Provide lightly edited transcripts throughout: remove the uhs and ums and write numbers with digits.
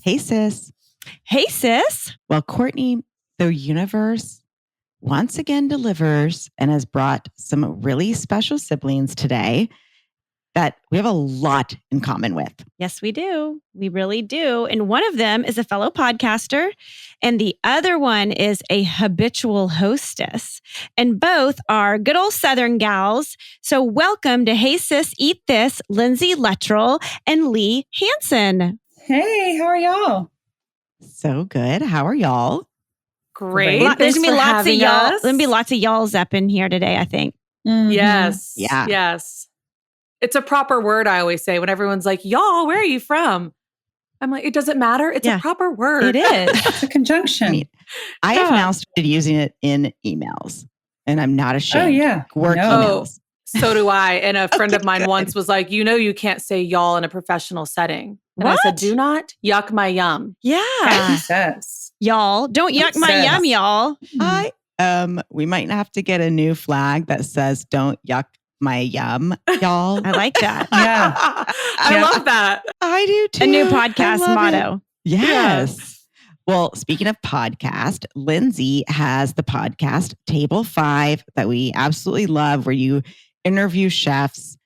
Hey, sis. Hey, sis. Well, Courtney, the universe once again delivers and has brought some really special siblings today that we have a lot in common with. Yes, we do. We really do. And one of them is a fellow podcaster, and the other one is a habitual hostess. And both are good old Southern gals. So welcome to Hey Sis, Eat This, Lindsay Luttrell and Leigh Hansen. Hey, how are y'all? So good. How are y'all? Great. There's going to be lots of y'all. Us. There's going to be lots of y'alls up in here today, I think. Mhm. Yes. Yeah. Yes. It's a proper word, I always say, when everyone's like, y'all, where are you from? I'm like, it doesn't matter. It's a proper word. It is. It's a conjunction. I have now started using it in emails, and I'm not ashamed. Oh, yeah. Work No. emails. So do I. And a friend of mine good. once was like, you can't say y'all in a professional setting. And What? I said, do not yuck my yum. He Yeah. says. Y'all, don't yuck my Says. yum, y'all. We might have to get a new flag that says "Don't yuck my yum, y'all." I like that. Yeah. I Yeah. love that. I do too. A new I podcast love it. motto. Yes. Well, speaking of podcast, Lindsay has the podcast Table 5 that we absolutely love, where you interview chefs,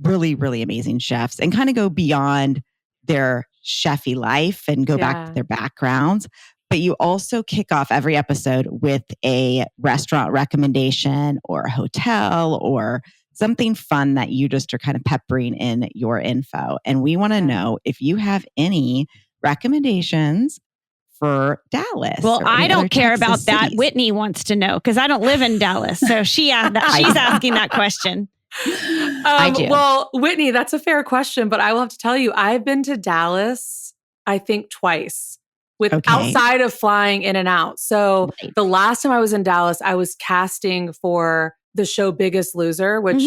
really, really amazing chefs, and kind of go beyond their chefy life and go back to their backgrounds. But you also kick off every episode with a restaurant recommendation or a hotel or something fun that you just are kind of peppering in your info. And we want to know if you have any recommendations for Dallas. Well, or I any don't other care Texas about that. cities. Whitney wants to know because I don't live in Dallas. So she's asking that question. I do. Well, Whitney, that's a fair question, but I will have to tell you, I've been to Dallas, I think twice, outside of flying in and out. So the last time I was in Dallas, I was casting for the show Biggest Loser, which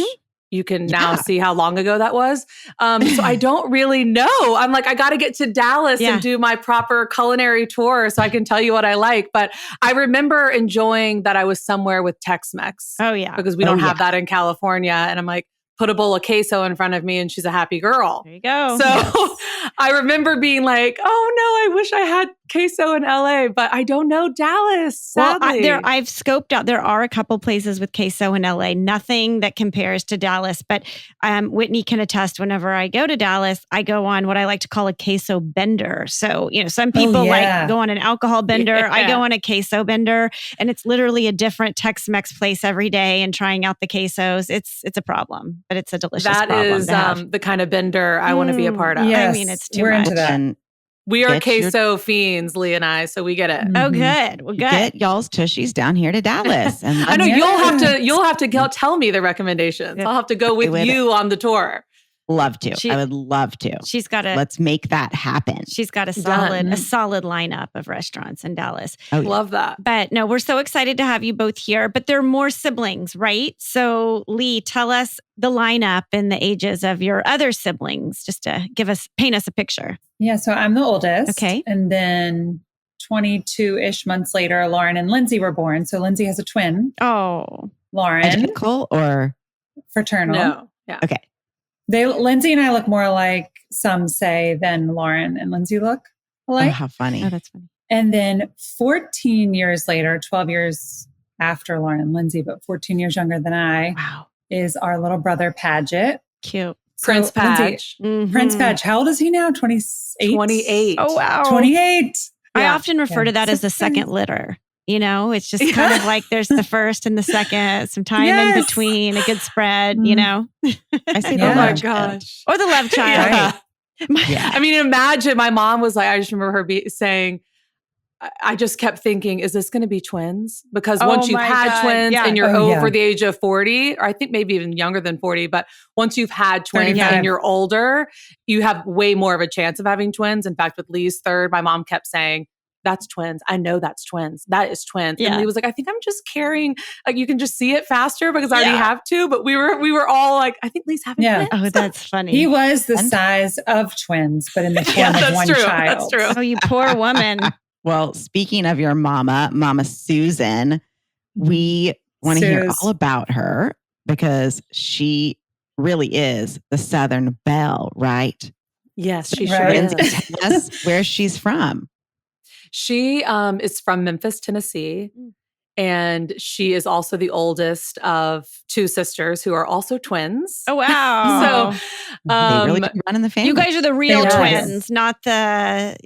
you can now see how long ago that was. So I don't really know. I'm like, I got to get to Dallas and do my proper culinary tour so I can tell you what I like. But I remember enjoying that I was somewhere with Tex-Mex. Oh, yeah. Because we don't have that in California. And I'm like, put a bowl of queso in front of me and she's a happy girl. There you go. So I remember being like, oh no, I wish I had queso in LA, but I don't know Dallas, sadly. Well, I've scoped out, there are a couple places with queso in LA, nothing that compares to Dallas, but Whitney can attest whenever I go to Dallas, I go on what I like to call a queso bender. So, some people like go on an alcohol bender. Yeah. I go on a queso bender and it's literally a different Tex-Mex place every day and trying out the quesos. It's a problem, but it's a delicious problem. That is to have. the kind of bender I want to be a part of. Yes, I mean, it's too we're much. into that. And We are Get your- queso fiends, Leigh and I, so we get it. Oh, good. Well, good. get y'all's tushies down here to Dallas. And I know Yeah. you'll have to tell me the recommendations. I'll have to go with you on the tour. love to. I would love to. She's got Let's make that happen. She's got a Done. solid lineup of restaurants in Dallas. Oh, yeah. Love that. But no, we're so excited to have you both here. But there are more siblings, right? So Leigh, tell us the lineup and the ages of your other siblings, just to paint us a picture. Yeah, so I'm the oldest. Okay. And then 22-ish months later, Lauren and Lindsay were born. So Lindsay has a twin, Oh, Lauren, Identical or fraternal. No. Yeah. okay. Lindsay and I look more alike, some say, than Lauren and Lindsay look Oh, alike. how funny. oh, that's funny. And then 14 years later, 12 years after Lauren and Lindsay, but 14 years younger than I, Wow, is our little brother, Paget. cute. Prince So, Lindsay, Patch. Prince Mhm. Patch. How old is he now? 28? 28. Oh wow, 28. I Yeah. often refer to that So as the second crazy. litter. It's just kind of like there's the first and the second, some time in Yes. between, a good spread, I say Yeah. the Oh my love child. gosh. or the love child. Yeah. Yeah. I mean, imagine my mom was like, I just remember her saying, I just kept thinking, is this going to be twins? Because Oh once you've my had God. twins Yeah. and you're Oh, over yeah. the age of 40, or I think maybe even younger than 40, but once you've had twins 35. and you're older, you have way more of a chance of having twins. In fact, with Leigh's third, my mom kept saying, that's twins. I know that's twins. That is twins. Yeah. And Leigh was like, I think I'm just carrying, like you can just see it faster because I already Yeah. have to. But we were all like, I think Leigh's having Yeah. twins. Oh, that's funny. He was the size of twins, but in the form Yeah, of that's one true. child. That's true. Oh, you poor woman. Well, speaking of your Momma Susan, we want to hear Sus. all about her because she really is the Southern belle, right? Yes, she Right. sure is. Tell us where she's from. She is from Memphis, Tennessee. And she is also the oldest of two sisters who are also twins. Oh, wow. So They really do run in the family. You guys are the real They are. twins, not the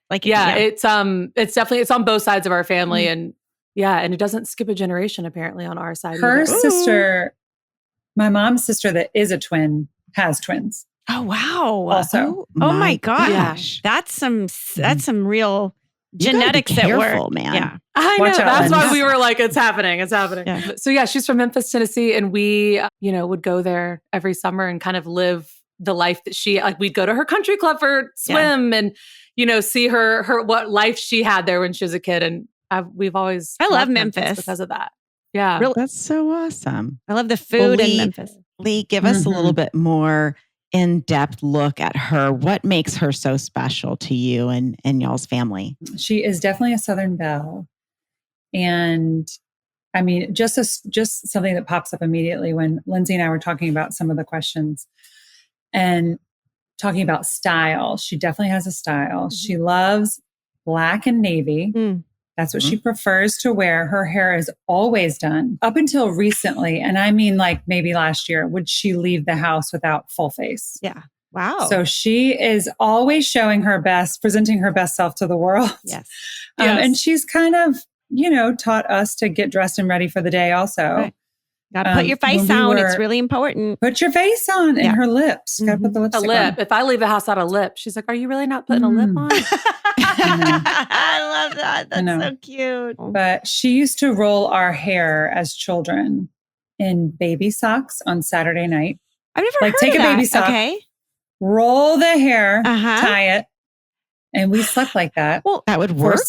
like. yeah, it's definitely, it's on both sides of our family. And yeah, and it doesn't skip a generation apparently on our side. Her either. sister, my mom's sister that is a twin, has twins. Oh, wow. Also. Oh my gosh. Yeah. That's some real You gotta be genetics at work. careful, man. Yeah. I know. Watch out, That's why Lindsay. we were like, it's happening. It's happening. Yeah. So yeah, she's from Memphis, Tennessee. And we, would go there every summer and kind of live the life that we'd go to her country club for swim and, see her what life she had there when she was a kid. And we've always I love loved Memphis. because of that. Yeah. Really, That's so awesome. I love the food in Memphis. Leigh, give us a little Mhm. bit more in-depth look at her. What makes her so special to you and y'all's family? She is definitely a Southern belle. And I mean, just something that pops up immediately when Lindsay and I were talking about some of the questions and talking about style. She definitely has a style. She loves black and navy. That's what she prefers to wear. Her hair is always done up until recently. And I mean, like maybe last year, would she leave the house without full face? Yeah. Wow. So she is always showing her best, presenting her best self to the world. Yes. And she's kind of, taught us to get dressed and ready for the day also. Right. Got to put your face when we on. It's were- really important. Put your face on and Yeah. her lips. Got to put the A lipstick lip. on. If I leave the house without a lip, she's like, are you really not putting a lip on? I love that. I know. That's so cute. But she used to roll our hair as children in baby socks on Saturday night. I've never Like, heard take of a baby that. sock. Okay. Roll the hair, Uh-huh. tie it. And we slept like that. Well, That would for work.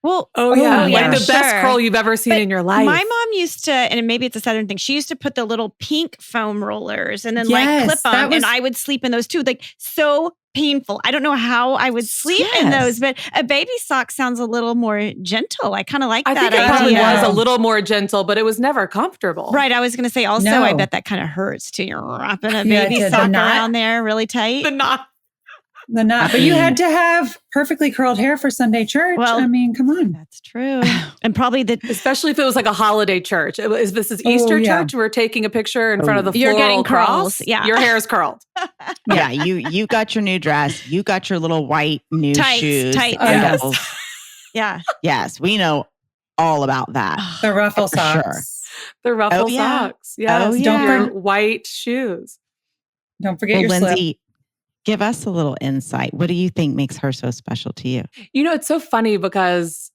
well, Oh yeah. yeah, Like the best sure. curl you've ever seen But in your life. my mom used to, and maybe it's a Southern thing, she used to put the little pink foam rollers and then Yes, clip them. that was- And I would sleep in those too. Like so painful. I don't know how I would sleep in Yes. those, but a baby sock sounds a little more gentle. I kind of like I that think it probably idea. was a little more gentle, but it was never comfortable. Right. I was going to say also, No. I bet that kind of hurts too. You're wrapping a Yeah, baby the sock knot. around there really tight. The knot. The knot. But you had to have perfectly curled hair for Sunday church. Well, I mean, come on. That's true. And probably Especially if it was like a holiday church. This is Easter yeah. church. We're taking a picture in front of the You're floral getting cross. curls, yeah. Your hair is curled. Yeah, you got your new dress. You got your little white new Tights, shoes. tights. Oh, yes. sandals. yeah. Yes, we know all about that. The ruffle For sure. socks. The ruffle Oh, yeah. socks. Yes. Oh, yeah. Your white shoes. Don't forget Well, your slip. Lindsay, give us a little insight. What do you think makes her so special to you? It's so funny because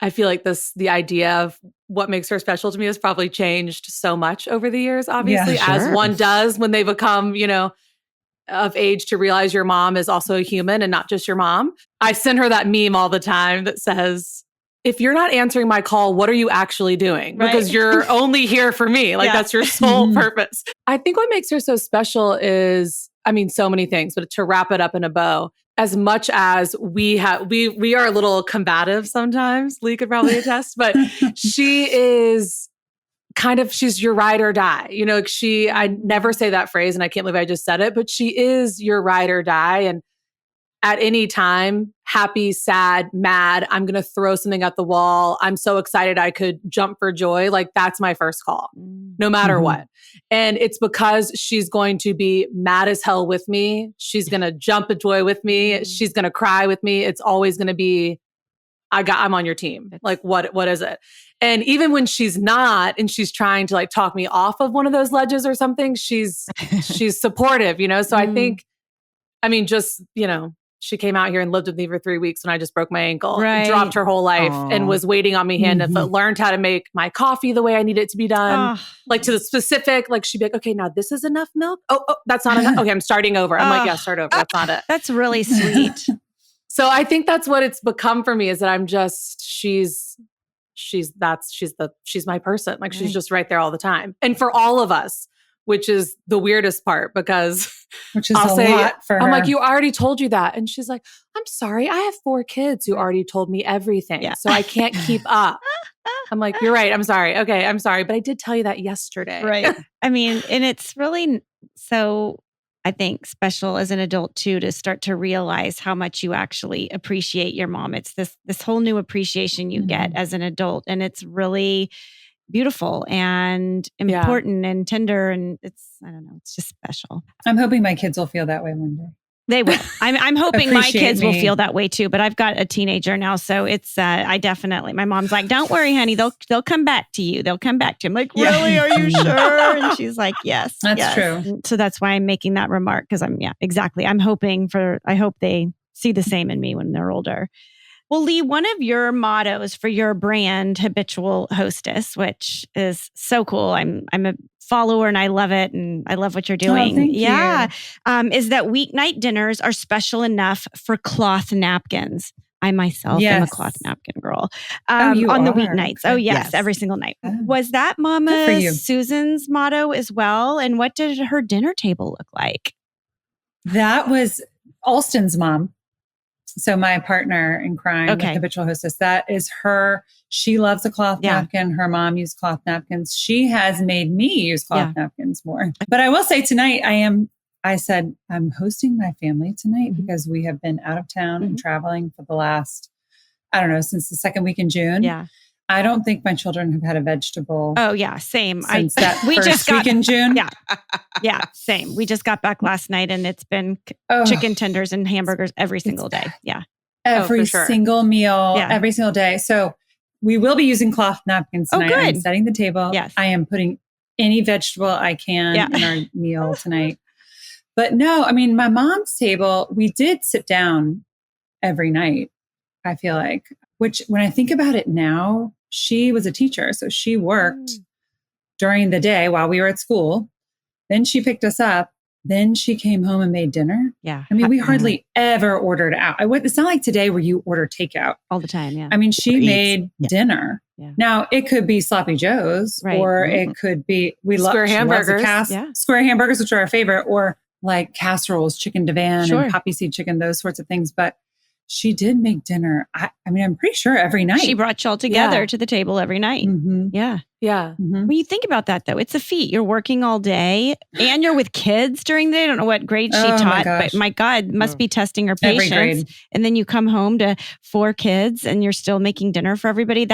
I feel like the idea of what makes her special to me has probably changed so much over the years, obviously, Yeah, as sure. one does when they become, of age to realize your mom is also a human and not just your mom. I send her that meme all the time that says, if you're not answering my call, what are you actually doing? Right. Because you're only here for me. Like Yeah. that's your sole purpose. I think what makes her so special is, so many things, but to wrap it up in a bow, as much as we are a little combative sometimes, Leigh could probably attest, but she is she's your ride or die. I never say that phrase and I can't believe I just said it, but she is your ride or die. And at any time, happy, sad, mad, I'm going to throw something at the wall. I'm so excited I could jump for joy. Like that's my first call, no matter what. And it's because she's going to be mad as hell with me. She's going to jump a joy with me. She's going to cry with me. It's always going to be, I'm on your team. Like what is it? And even when she's not, and she's trying to talk me off of one of those ledges or something, she's supportive, So I think, she came out here and lived with me for 3 weeks when I just broke my ankle, Right. dropped her whole life and was waiting on me hand and foot, learned how to make my coffee the way I need it to be done. To the specific, she'd be like, okay, now this is enough milk. Oh, that's not enough. Okay, I'm starting over. I'm like, yeah, start over. That's not it. That's really sweet. So I think that's what it's become for me is that I'm just, she's my person. She's just right there all the time. And for all of us, which is the weirdest part because Which is I'll a say, lot for her. I'm like, you already told you that. And she's like, I'm sorry. I have 4 kids who already told me everything. Yeah. So I can't keep up. I'm like, you're right. I'm sorry. Okay. I'm sorry. But I did tell you that yesterday. Right. And it's really so I think, special as an adult too, to start to realize how much you actually appreciate your mom. It's this whole new appreciation you get as an adult. And it's really beautiful and important and tender. And I don't know, it's just special. I'm hoping my kids will feel that way one day. They will. I'm hoping my kids will feel that way too, but I've got a teenager now. So it's, my mom's like, don't worry, honey. They'll come back to you. They'll come back to you. I'm like, really? Are you sure? And she's like, yes. That's true. So that's why I'm making that remark. Cause exactly. I hope they see the same in me when they're older. Well, Leigh, one of your mottos for your brand, Habitual Hostess, which is so cool. I'm a follower and I love it. And I love what you're doing. Oh, thank you. Is that weeknight dinners are special enough for cloth napkins. I myself am a cloth napkin girl on the weeknights. Oh, yes, every single night. Was that Momma Susan's motto as well? And what did her dinner table look like? That was Alston's mom. So my partner in crime, with Habitual Hostess, that is her. She loves a cloth napkin. Her mom used cloth napkins. She has made me use cloth napkins more. But I will say tonight, I said, I'm hosting my family tonight because we have been out of town and traveling for the last, since the second week in June. Yeah. I don't think my children have had a vegetable. Oh yeah, same. Since that first week in June. Yeah, same. We just got back last night, and it's been chicken tenders and hamburgers every single day. Yeah, every single meal, every single day. So we will be using cloth napkins tonight. Oh, good. I'm setting the table. Yes, I am putting any vegetable I can in our meal tonight. But no, my mom's table, we did sit down every night. I feel like, which when I think about it now. She was a teacher, so she worked during the day while we were at school. Then she picked us up. Then she came home and made dinner. Yeah. We hardly ever ordered out. It's not like today where you order takeout. All the time, yeah. She made dinner. Yeah. Now, it could be Sloppy Joe's, or it could be, square hamburgers. Square hamburgers, which are our favorite, or like casseroles, chicken divan and poppy seed chicken, those sorts of things. But she did make dinner. I'm pretty sure every night. She brought y'all together to the table every night. Mm-hmm. Yeah. Yeah. Mm-hmm. When you think about that, though, it's a feat. You're working all day and you're with kids during the day. I don't know what grade she taught, but my God, must be testing her patience. And then you come home to 4 kids and you're still making dinner for everybody.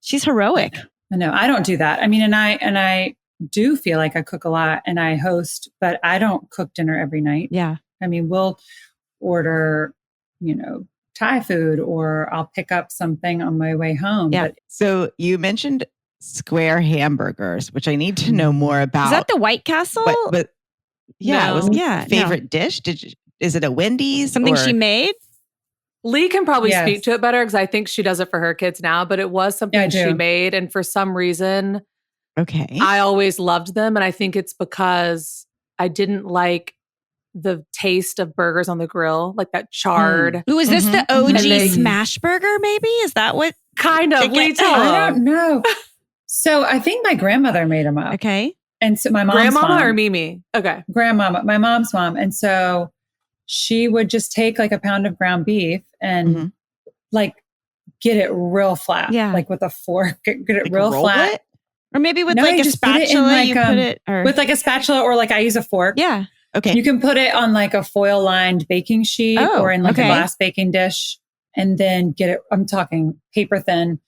She's heroic. No, I don't do that. And I do feel like I cook a lot and I host, but I don't cook dinner every night. Yeah. We'll order, Thai food, or I'll pick up something on my way home. Yeah. So you mentioned square hamburgers, which I need to know more about. Is that the White Castle? But it was favorite dish. Is it a Wendy's? Something she made? Leigh can probably speak to it better because I think she does it for her kids now, but it was something she made. And for some reason, I always loved them. And I think it's because I didn't like the taste of burgers on the grill, like that charred. Ooh, is this the OG smash burger maybe? Is that what? Kind of. Leigh, I don't know. So I think my grandmother made them up. Okay. And so my mom's Grandmama or Mimi? Okay. Grandmama, my mom's mom. And so she would just take like a pound of ground beef and like get it real flat. Yeah. Like with a fork, get it real flat. It? Or maybe with like a spatula, you put it. Or... With like a spatula, or like I use a fork. Yeah. Okay. You can put it on like a foil lined baking sheet or in like a glass baking dish, and then get it, I'm talking paper thin,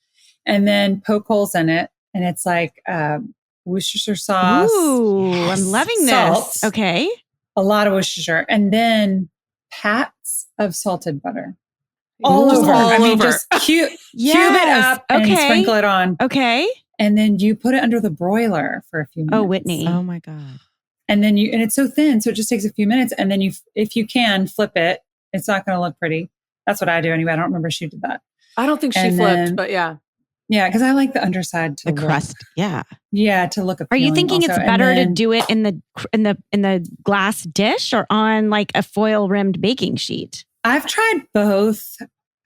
and then poke holes in it. And it's like Worcestershire sauce. Ooh, I'm loving salt, this. Okay. A lot of Worcestershire. And then pats of salted butter. All over. Just cube it up and sprinkle it on. Okay. And then you put it under the broiler for a few minutes. Oh, Whitney. Oh my God. And then and it's so thin, so it just takes a few minutes. And then if you can flip it, it's not going to look pretty. That's what I do anyway. I don't remember she did that. I don't think she flipped, but yeah. Yeah, because I like the underside to the crust. Yeah. Yeah, to look. Are you thinking also. It's better to do it in the glass dish or on like a foil rimmed baking sheet? I've tried both.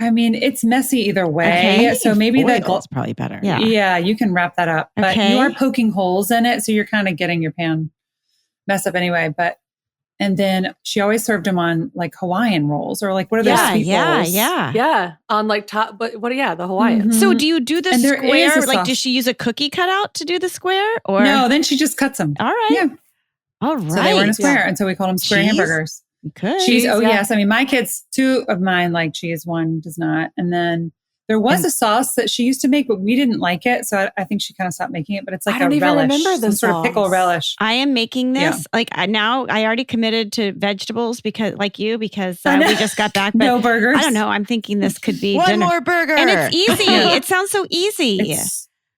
It's messy either way. So maybe that's probably better. Yeah. Yeah, you can wrap that up. But you are poking holes in it, so you're kind of getting your pan messed up anyway. And then she always served them on like Hawaiian rolls, or like what are those sweet rolls? Yeah. On like top, but the Hawaiian. Mm-hmm. So do you do the square? Like, does she use a cookie cutout to do the square? Or no? Then she just cuts them. All right. Yeah. All right. So they were in a square. And so we called them square Cheese? hamburgers. Good. Cheese. Oh, yeah. yes. I mean, my kids, 2 of mine like cheese, 1 does not. And then there was a sauce that she used to make, but we didn't like it. So I think she kind of stopped making it, but it's like I don't a even relish, remember the some sort of pickle sauce. relish. I am making this Yeah. like now I already committed to vegetables because we just got back. But No burgers. I don't know. I'm thinking this could be One dinner. more burger. And it's easy. Yeah. It sounds so easy.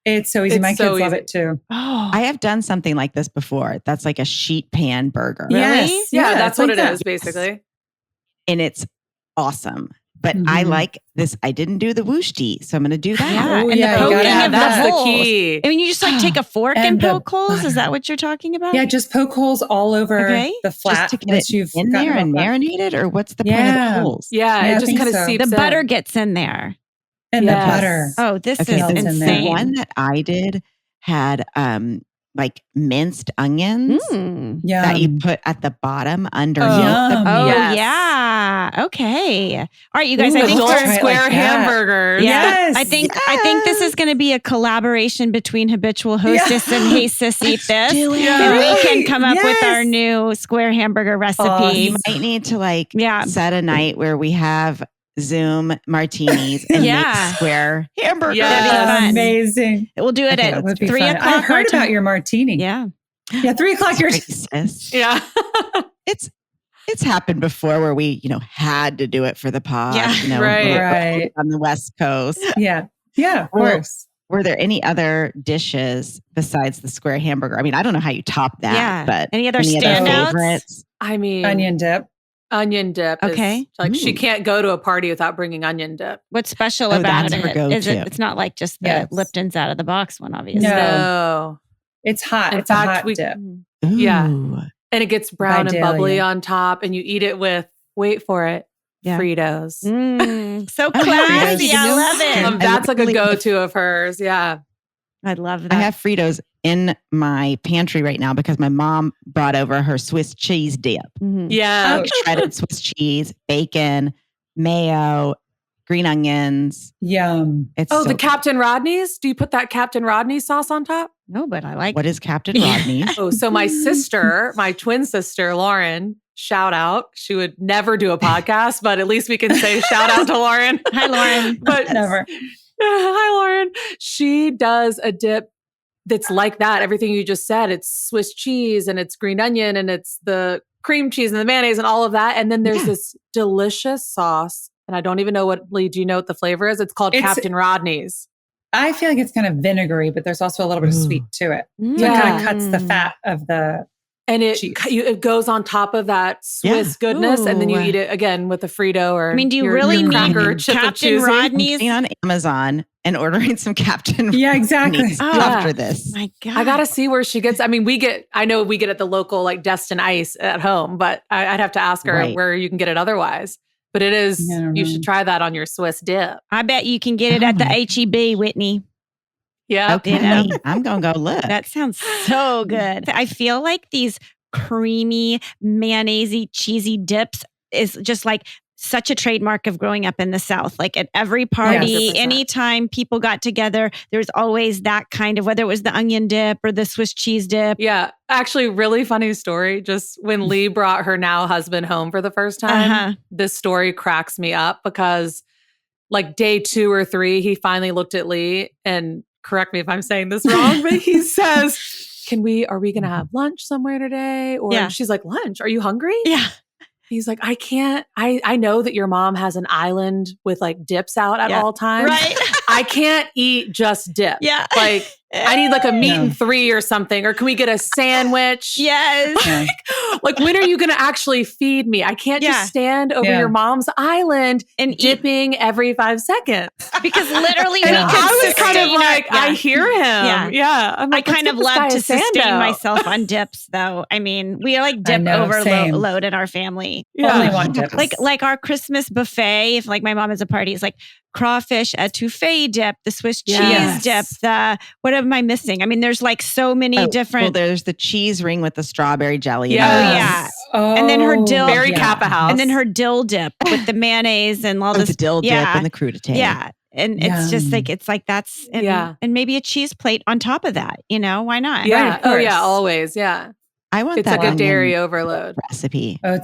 It's so easy. It's My so kids love easy. it too. Oh, I have done something like this before. That's like a sheet pan burger. Really? Yes. Yeah, that's it's what like it that. is, basically. And it's awesome. But I Mhm. like this. I didn't do the wooshty, so I'm going to do that. yeah. Oh, And yeah, the you poking gotta have of That's the the holes. key. I mean, you just like take a fork and, And the poke holes. Is butter. that what you're talking about? Yeah, just poke holes all over Okay. the flat Just to get once it you've in gotten there it and all flat. marinate it, or what's the point of Yeah. the holes? Yeah, Yeah, I it just think kind of so. seeps The in. butter gets in there. And Yes. the butter. Oh, this Okay, is the insane. The one that I did had like minced onions Mm. Yum. that you put at the bottom underneath Yum. the Oh, meat. Yes. yeah. Okay. All right, you guys. Ooh, I think let's Adult try it square like that. hamburgers. Yeah, Yes. I think this is going to be a collaboration between Habitual Hostess and Hey Sis Eat This. do it. And we can come up with Yes. our new square hamburger recipe. Awesome. Might need to like Yeah. set a night where we have Zoom martinis and Yeah. make square hamburgers. Yeah. That'd be fun. Amazing. We'll do it Okay, at That would be 3 fun. o'clock. I heard our time. about your martini. Yeah. Yeah, 3 o'clock. Your Sis. Yeah. It's happened before where we, had to do it for the pod. Yeah. Right. we're Right. on the West Coast. Yeah, of Well, course. Were there any other dishes besides the square hamburger? I mean, I don't know how you top that, Yeah. but Any other standouts? favorites? I mean, Onion dip. onion dip. is- Okay. like she Ooh. can't go to a party without bringing onion dip. What's special Oh, about that's her it? go-to. Is it? It's not like just the Yes. Lipton's out of the box one, obviously. No. No. It's hot. In It's a fact, hot we- dip. Yeah. Ooh. And it gets brown and Vidalia. bubbly on top, and you eat it with, wait for it, Yeah. Fritos. So Oh, classy. yes. I love it. I That's like a literally- go-to of hers. Yeah. I love that. I have Fritos in my pantry right now because my mom brought over her Swiss cheese dip. Mhm. Yeah. Oh, Shredded Swiss cheese, bacon, mayo, green onions. Yum. It's Oh, so the Captain Rodney's? Do you put that Captain Rodney sauce on top? No, but I like What is Captain Rodney's? Oh, so my sister, my twin sister, Lauren, shout out. She would never do a podcast, but at least we can say shout out to Lauren. Hi, Lauren. But Never. hi, Lauren. She does a dip that's like that. Everything you just said. It's Swiss cheese and it's green onion and it's the cream cheese and the mayonnaise and all of that. And then there's this delicious sauce. And I don't even know Leigh, do you know what the flavor is? It's called Captain Rodney's. I feel like it's kind of vinegary, but there's also a little bit of sweet to it. So it Yeah. kind of cuts the fat of the. And it Cheese. it goes on top of that Swiss goodness, and then you Ooh. eat it again with a Frito or I mean, do you your really cracker need chip of Captain choosing. Rodney's? Being on Amazon and ordering some Captain Yeah, exactly. Rodney's Oh. after this. My God. I gotta see where she gets. I mean, I know we get at the local like Destin Ice at home, but I'd have to ask her Right. where you can get it otherwise. But it is, Yeah, I don't you know. should try that on your Swiss dip. I bet you can get it Oh at the my- HEB, Whitney. Yeah. Okay, You know? I'm going to go look. That sounds so good. I feel like these creamy, mayonnaisey, cheesy dips is just like such a trademark of growing up in the South. Like at every party, 100%. anytime people got together, there's always that kind of, whether it was the onion dip or the Swiss cheese dip. Yeah. Actually, really funny story. Just when Leigh brought her now husband home for the first time, Uh-huh. this story cracks me up because like day 2 or 3, he finally looked at Leigh and correct me if I'm saying this wrong, but he says, are we going to have lunch somewhere today? Or Yeah. she's like, lunch? Are you hungry? Yeah. He's like, I can't, I know that your mom has an island with like dips out at Yeah. all times. Right. I can't eat just dip. Yeah. Like I need like a meat No. and 3 or something, or can we get a sandwich? Yes. Yeah. Like when are you going to actually feed me? I can't Yeah. just stand over Yeah. your mom's island And eat, dipping every 5 seconds. because literally And we I could I was kind of sustain like, our- yeah. I hear him. Yeah. Yeah. I'm I like, let's kind get of this guy love a to sustain sando. myself on dips, though. I mean, we are like dip know, same. overload in our family. Yeah. Only one dip. Like our Christmas buffet, if like my mom has a party, it's like crawfish etouffee dip, the Swiss cheese Yes. dip, the what am I missing? I mean, there's like so many Well, different. there's the cheese ring with the strawberry jelly. Yes. Oh, yeah. Oh, And then her dill- Very yeah. Kappa House. and then her dill dip with the mayonnaise and all Oh, this. the dill dip yeah. and the crudité. Yeah. And it's just Yum. like, it's like that's, and, Yeah. and maybe a cheese plate on top of that, why not? Yeah. Right, of Oh, yeah. course. Always. Yeah. I want It's that like a dairy onion overload recipe. Oh,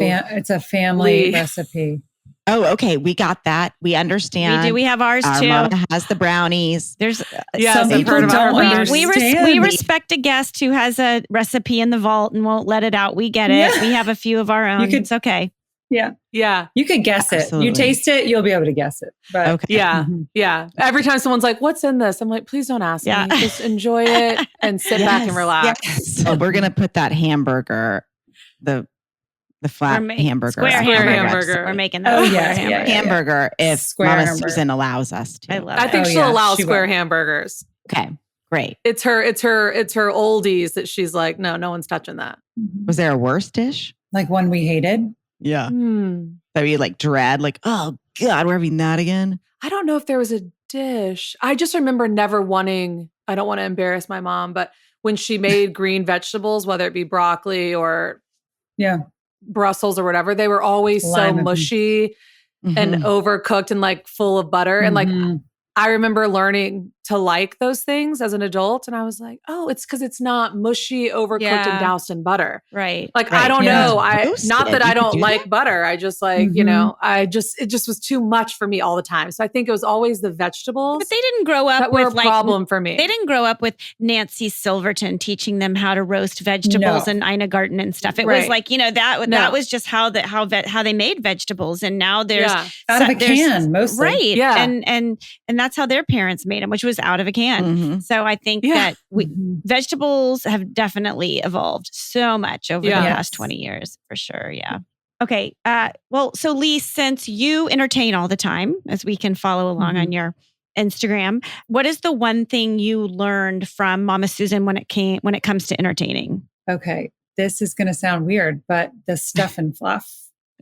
it's a family recipe. Oh, okay. We got that. We understand. We do. We have ours Our too. Mama has the brownies. There's Some people don't understand. we respect a guest who has a recipe in the vault and won't let it out. We get it. Yeah. We have a few of our own. It's okay. Yeah. Yeah. You could guess Absolutely. it. You taste it, you'll be able to guess it. But Okay. Yeah. Yeah. Every time someone's like, what's in this? I'm like, please don't ask me. Just enjoy it and sit back and relax. Yes. So we're going to put that hamburger, the flat hamburger. Square hamburger. We're making that. Oh, hamburger if Square Mama hamburger. Susan allows us to. I love I it. think she'll allow square hamburgers. Okay. Great. It's her oldies that she's like, no one's touching that. Was there a worse dish? Like one we hated? Yeah. That we like dread, like, oh God, we're having that again. I don't know if there was a dish. I just remember never wanting, I don't want to embarrass my mom, but when she made green vegetables, whether it be broccoli or Brussels or whatever, they were always so mushy and overcooked and like full of butter. And like, I remember learning to like those things as an adult. And I was like, oh, it's because it's not mushy, overcooked and doused in butter. Right. Like, I don't know. Not that I don't like butter. I just like, it just was too much for me all the time. So I think it was always the vegetables. But they didn't grow up that with were a problem for me. They didn't grow up with Nancy Silverton teaching them how to roast vegetables and Ina Garten and stuff. It was like, that was just how they made vegetables. And now there's out of a can mostly. Right. Yeah. And that's how their parents made them, which was out of a can. So I think that vegetables have definitely evolved so much over the past 20 years for sure. Yeah. Okay. So Leigh, since you entertain all the time, as we can follow along on your Instagram, what is the one thing you learned from Momma Susan when it comes to entertaining? Okay. This is going to sound weird, but the stuff and fluff.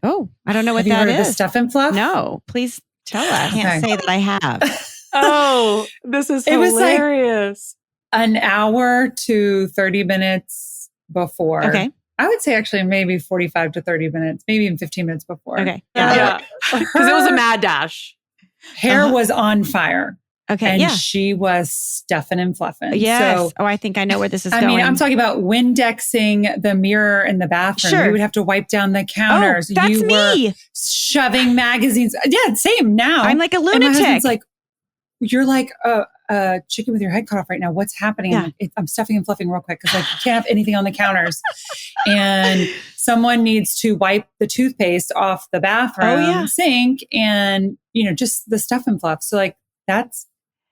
Oh, I don't know what that is. Have you heard of is. the stuff and fluff? No, please tell us. I can't say that I have. Oh, this is hilarious. It was like an hour to 30 minutes before. Okay. I would say actually maybe 45 to 30 minutes, maybe even 15 minutes before. Okay. Yeah. Because it was a mad dash. Hair was on fire. Okay. And she was stuffing and fluffing. Yes. So, I think I know where this is going. I mean, I'm talking about Windexing the mirror in the bathroom. Sure. You would have to wipe down the counters. Oh, that's you me. were shoving magazines. Yeah, same now. I'm like a lunatic. And my husband's like, you're like a chicken with your head cut off right now. What's happening? Yeah. I'm stuffing and fluffing real quick because like you can't have anything on the counters. And someone needs to wipe the toothpaste off the bathroom sink and, just the stuff and fluff. So like that's,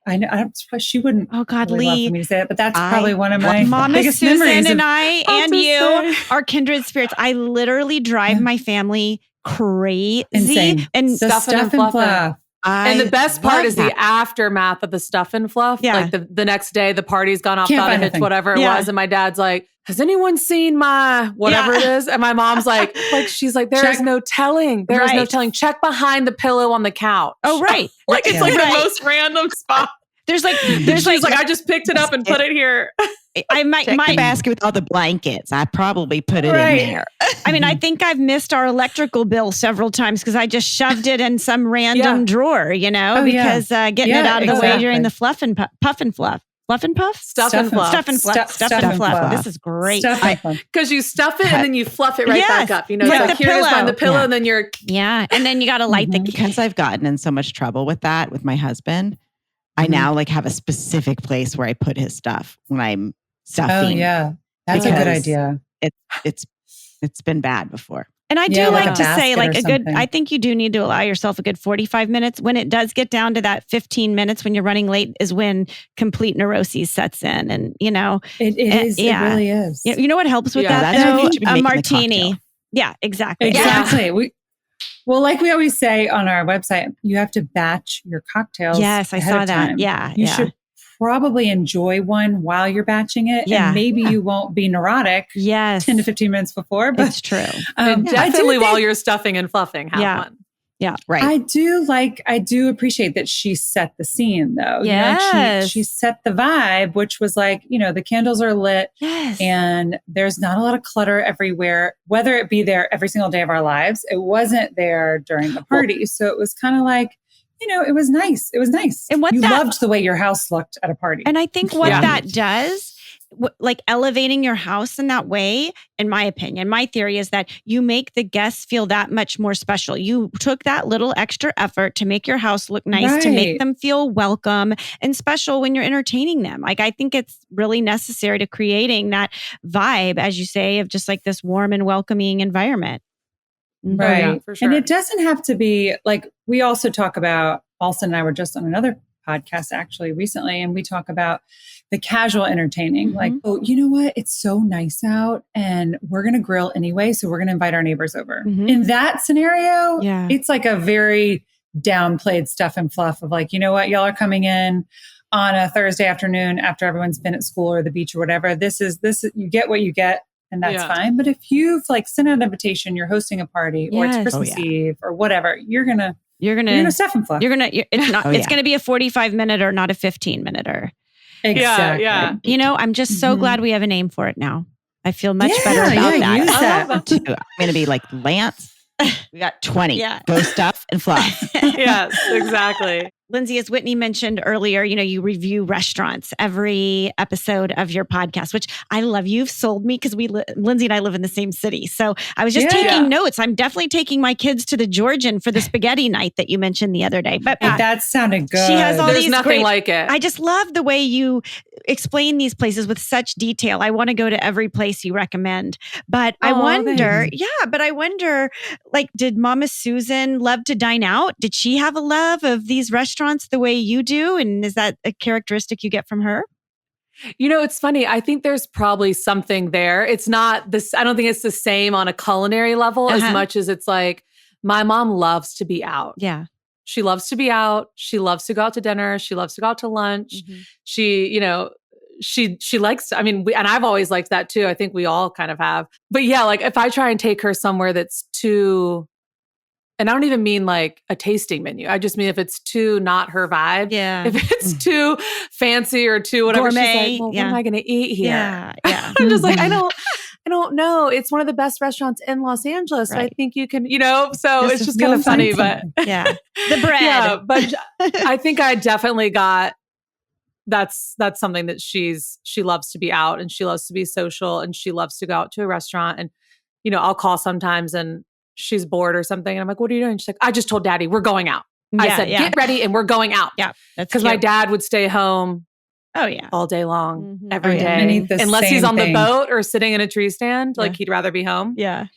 I know she wouldn't. Oh God, really Leigh, love for me to say that, but that's probably one of my Momma biggest Susan memories. And I and you are kindred spirits. I literally drive my family crazy. Insane. And stuff and fluff. And the best part is the aftermath of the stuff and fluff. Yeah. Like the next day, the party's gone off without a hitch, whatever it Yeah. was. And my dad's like, has anyone seen my whatever it is? And my mom's like she's like, there is no telling. There is no telling. Check behind the pillow on the couch. Oh, right. Like it's like the most random spot. There's like I just picked it up and put it here. I might Check the basket with all the blankets. I probably put it in there. I mean, I think I've missed our electrical bill several times because I just shoved it in some random drawer, because getting it out of the way during the puff and fluff. Fluff and puff? Stuff and fluff. Stuff and fluff. Stuff and fluff. This is great. Because you stuff it and then you fluff it right back up. It's like like here it is behind the pillow and then you're... Yeah. And then you got to light the... Because I've gotten in so much trouble with that with my husband, I now have a specific place where I put his stuff when I'm stuffing. Oh yeah. That's a good idea. It's been bad before. And I do like to say I think you do need to allow yourself a good 45 minutes. When it does get down to that 15 minutes when you're running late is when complete neuroses sets in. And, it is. It really is. You know what helps with that? A martini. Yeah, exactly. Exactly. Well, like we always say on our website, you have to batch your cocktails. Yes, I saw that. Yeah. You should probably enjoy one while you're batching it. Yeah. And maybe you won't be neurotic 10 to 15 minutes before. But it's true. Definitely while you're stuffing and fluffing, have fun. Yeah. Right. I do appreciate that she set the scene though. Yes. She set the vibe, which was like, the candles are lit and there's not a lot of clutter everywhere, whether it be there every single day of our lives. It wasn't there during the party. So it was kind of like, it was nice. It was nice. And you loved the way your house looked at a party. And I think what that does like elevating your house in that way, in my opinion, my theory is that you make the guests feel that much more special. You took that little extra effort to make your house look nice, to make them feel welcome and special when you're entertaining them. Like, I think it's really necessary to creating that vibe, as you say, of just like this warm and welcoming environment. Right. Oh, yeah, for sure. And it doesn't have to be like, we also talk about, Alston and I were just on another podcast actually recently, and we talk about the casual entertaining. Like, oh, you know what? It's so nice out and we're going to grill anyway. So we're going to invite our neighbors over. In that scenario, it's like a very downplayed stuff and fluff of like, you know what? Y'all are coming in on a Thursday afternoon after everyone's been at school or the beach or whatever. This is, you get what you get. And that's fine. But if you've like sent out an invitation, you're hosting a party or it's Christmas Eve or whatever, you're gonna stuff and fluff. It's gonna be a 45-minute or not a 15-minute. Exactly. Yeah. You know, I'm just so glad we have a name for it now. I feel much better about that. Use that. I'm gonna be like, Lance, we got 20. Go stuff and fluff. Yes, exactly. Lindsay, as Whitney mentioned earlier, you know, you review restaurants every episode of your podcast, which I love. You've sold me because Lindsay and I live in the same city. So I was just taking notes. I'm definitely taking my kids to the Georgian for the spaghetti night that you mentioned the other day. But that sounded good. She has all There's these nothing like it. I just love the way you explain these places with such detail. I want to go to every place you recommend. But I wonder, like, did Momma Susan love to dine out? Did she have a love of these restaurants the way you do? And is that a characteristic you get from her? You know, it's funny. I think there's probably something there. It's not this, I don't think it's the same on a culinary level as much as it's like, my mom loves to be out. Yeah. She loves to be out. She loves to go out to dinner. She loves to go out to lunch. She, you know, she likes, I mean, and I've always liked that too. I think we all kind of have. But yeah, like if I try and take her somewhere that's too, and I don't even mean like a tasting menu. I just mean if it's too not her vibe. Yeah. If it's too fancy or too whatever, gourmet, she's like, well, what am I going to eat here? Yeah. I'm just like, I don't know. It's one of the best restaurants in Los Angeles. So I think you can, you know, so it's just kind of funny, but the bread. Yeah, but I think I definitely got, that's something that she loves to be out and she loves to be social and she loves to go out to a restaurant. And, you know, I'll call sometimes and she's bored or something. And I'm like, what are you doing? She's like, I just told Daddy we're going out. I said, get ready and we're going out. Yeah. Because my dad would stay home Oh, all day long, every day. Unless he's on the boat or sitting in a tree stand, like he'd rather be home. Yeah.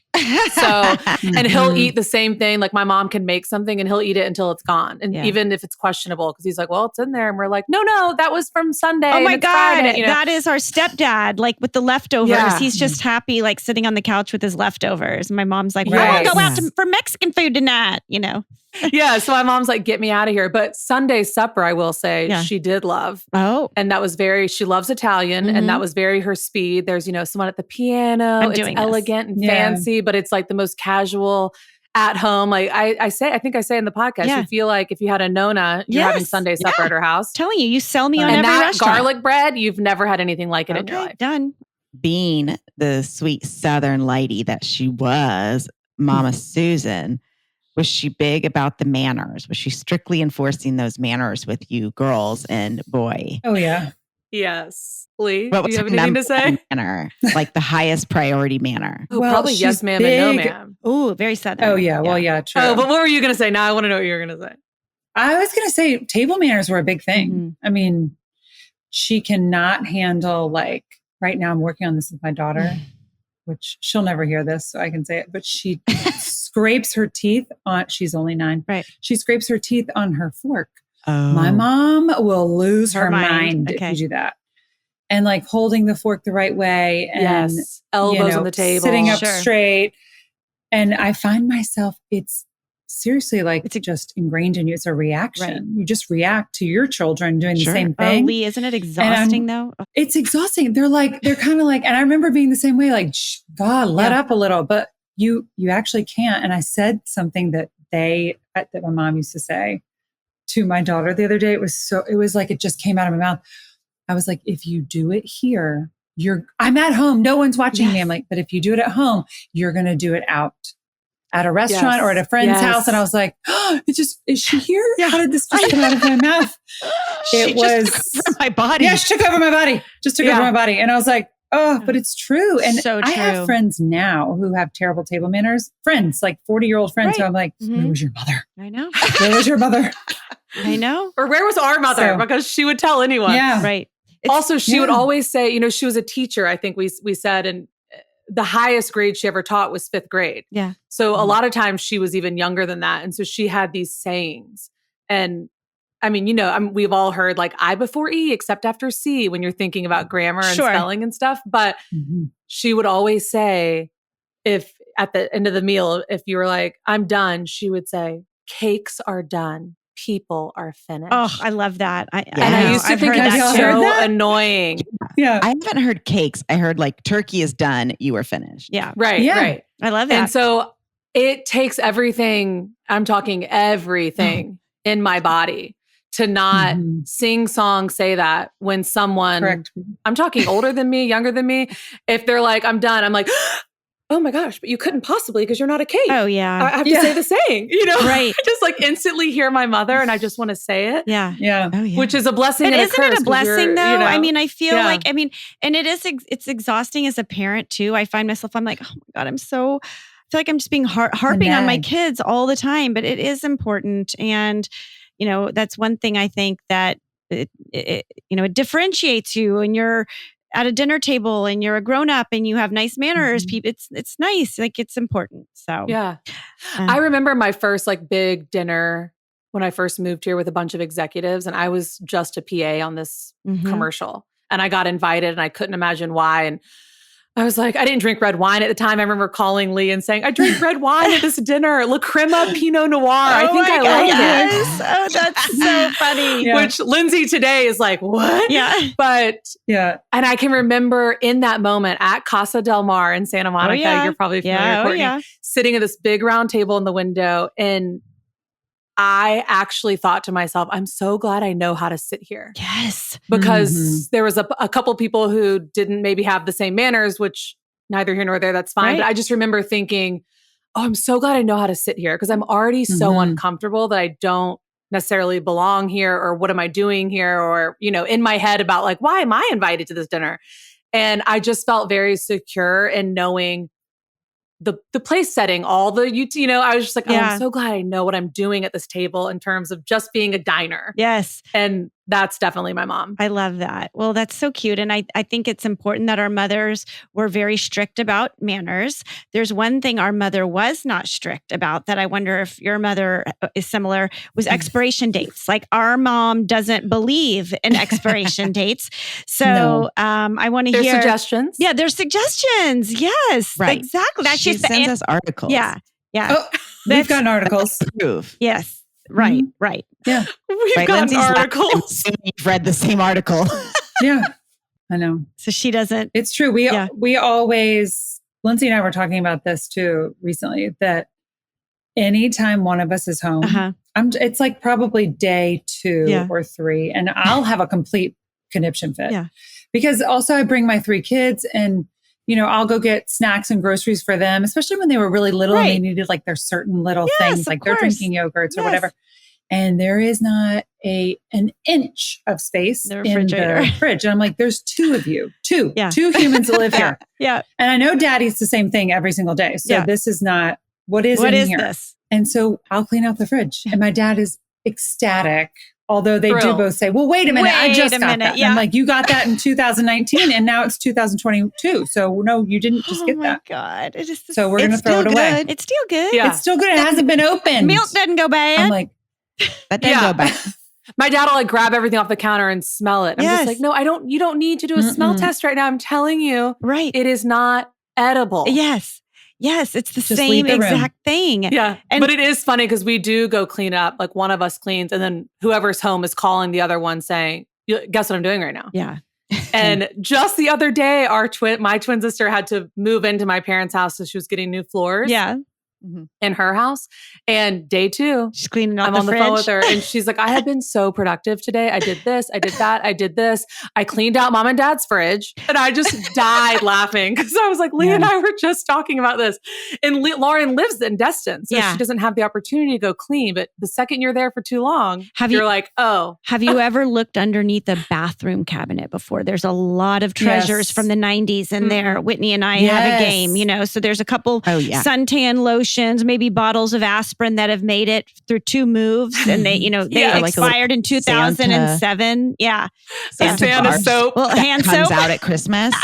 So, and he'll eat the same thing. Like my mom can make something and he'll eat it until it's gone. And even if it's questionable, because he's like, well, it's in there. And we're like, no, that was from Sunday. Oh my God. Friday, you know? That is our stepdad, like with the leftovers. Yeah. He's just happy, like sitting on the couch with his leftovers. And my mom's like, we want to go out for Mexican food tonight, you know? Yeah. So my mom's like, get me out of here. But Sunday supper, I will say, she did love. Oh. And that was she loves Italian. And that was very her speed. There's, you know, someone at the piano. It's elegant and fancy, but it's like the most casual at home. Like I think I say in the podcast, you feel like if you had a Nona, you're having Sunday supper at her house. Telling you sell me on and every that restaurant. Garlic bread, you've never had anything like it in your life. Done. Being the sweet Southern lady that she was, Momma Susan, was she big about the manners? Was she strictly enforcing those manners with you girls? And boy. Oh, yeah. Yes. Leigh, what do you have anything to say? Manner, like the highest priority manner. Oh, probably yes, ma'am, and no, ma'am. Oh, very Southern. Oh, yeah. Well, yeah, true. Oh, but what were you going to say? Now I want to know what you were going to say. I was going to say table manners were a big thing. I mean, she cannot handle, like, right now I'm working on this with my daughter, which she'll never hear this, so I can say it, but she scrapes her teeth on, she's only 9. Right. She scrapes her teeth on her fork. Oh. My mom will lose her mind if you do that. And like holding the fork the right way and elbows on the table, sitting up straight. And I find myself, it's seriously like it's just ingrained in you. It's a reaction. Right. You just react to your children doing the same thing. Oh, Leigh, isn't it exhausting though? It's exhausting. They're kind of like, and I remember being the same way, like, God, let up a little, but you actually can't. And I said something that my mom used to say to my daughter the other day. It was like, it just came out of my mouth. I was like, if you do it here, I'm at home. No one's watching me. I'm like, but if you do it at home, you're going to do it out. at a restaurant or at a friend's house. And I was like, oh, is she here? How did this just come out of my mouth? It was just took over my body. Yeah, she took over my body. Just took over my body. And I was like, oh, but it's true. And so true. I have friends now who have terrible table manners. Friends, like 40-year-old friends who I'm like, where was your mother? I know. Where was your mother? I know. Or where was our mother? Because she would tell anyone. Yeah. Right. Also, she would always say, you know, she was a teacher, I think we said, and the highest grade she ever taught was 5th grade. Yeah. So a lot of times she was even younger than that. And so she had these sayings. And I mean, you know, we've all heard like I before E except after C when you're thinking about grammar and spelling and stuff. But she would always say, if at the end of the meal, if you were like, I'm done, she would say, cakes are done. People are finished. Oh, I love that. And I used to think that's so annoying. Yeah. I haven't heard cakes. I heard like turkey is done. You are finished. Yeah. Right. Yeah. Right. I love that. And so it takes everything, I'm talking everything in my body to not sing song, say that when someone, I'm talking older than me, younger than me, if they're like, I'm done, I'm like, oh my gosh, but you couldn't possibly because you're not a cake. Oh yeah. I have to say the saying, you know, right. I just like instantly hear my mother and I just want to say it. Yeah. Yeah. Oh, yeah. Which is a blessing but and a isn't curse. It a blessing though? You know, I mean, I feel like, I mean, and it is, it's exhausting as a parent too. I find myself, I'm like, oh my God, I feel like I'm just being harping on my kids all the time, but it is important. And, you know, that's one thing I think that it differentiates you and you're at a dinner table and you're a grown up and you have nice manners. People, it's nice. Like it's important. So yeah, I remember my first like big dinner when I first moved here with a bunch of executives, and I was just a PA on this commercial, and I got invited, and I couldn't imagine why. And I was like, I didn't drink red wine at the time. I remember calling Leigh and saying, I drink red wine at this dinner, La Crema Pinot Noir. I think I like it. Oh, that's so funny. Yeah. Which Lindsay today is like, what? Yeah. But, and I can remember in that moment at Casa Del Mar in Santa Monica, you're probably familiar, Courtney, sitting at this big round table in the window. And I actually thought to myself, I'm so glad I know how to sit here. Yes. Because there was a couple people who didn't maybe have the same manners, which neither here nor there, that's fine. But I just remember thinking, oh, I'm so glad I know how to sit here because I'm already so uncomfortable that I don't necessarily belong here, or what am I doing here? Or, you know, in my head about like, why am I invited to this dinner? And I just felt very secure in knowing the place setting, all the, you know, I was just like, oh, I'm so glad I know what I'm doing at this table in terms of just being a diner. Yes. And that's definitely my mom. I love that. Well, that's so cute. And I think it's important that our mothers were very strict about manners. There's one thing our mother was not strict about that I wonder if your mother is similar, was expiration dates. Like our mom doesn't believe in expiration dates. So I want to hear suggestions. Yeah, there's suggestions. Yes, exactly. That's she sends us articles. Yeah. Oh, we've gotten articles. Proof. Yes. Right. Right. Yeah. We've gotten articles. You've read the same article. Yeah. I know. So she doesn't. It's true. We always, Lindsay and I were talking about this too recently, that anytime one of us is home, it's like probably day 2 or 3, and I'll have a complete conniption fit. Yeah. Because also I bring my 3 kids and, you know, I'll go get snacks and groceries for them, especially when they were really little and they needed like their certain little things, like they're drinking yogurts or whatever. And there is not an inch of space in the fridge. And I'm like, there's 2 of you, 2 humans that live here. Yeah. And I know daddy's the same thing every single day. So this is not, what is here? This? And so I'll clean out the fridge and my dad is ecstatic. Although they do both say, well, wait a minute, I just got that. Yeah. I'm like, you got that in 2019 and now it's 2022. So no, you didn't just get that. Oh my God. It is so we're going to throw it away. It's still good. Yeah. It's still good. It hasn't been opened. Milk doesn't go bad. I'm like, that didn't go bad. My dad will like grab everything off the counter and smell it. I'm just like, no, you don't need to do a smell test right now. I'm telling you, it is not edible. Yes. Yes, it's the same exact thing. Yeah. But it is funny because we do go clean up. Like one of us cleans and then whoever's home is calling the other one saying, guess what I'm doing right now? Yeah. And just the other day, my twin sister had to move into my parents' house, so she was getting new floors. Yeah. in her house. And day 2, she's cleaning out I'm the on the fridge. phone with her and she's like, I have been so productive today. I did this, I did that, I did this. I cleaned out mom and dad's fridge. And I just died laughing because I was like, Leigh and I were just talking about this. And Lauren lives in Destin, so she doesn't have the opportunity to go clean. But the second you're there for too long, you're like, oh. Have you ever looked underneath a bathroom cabinet before? There's a lot of treasures from the 90s in there. Whitney and I have a game, so there's a couple suntan lotions, maybe bottles of aspirin that have made it through 2 moves, and they expired in 2007. Santa soap. Well, hand comes soap out at Christmas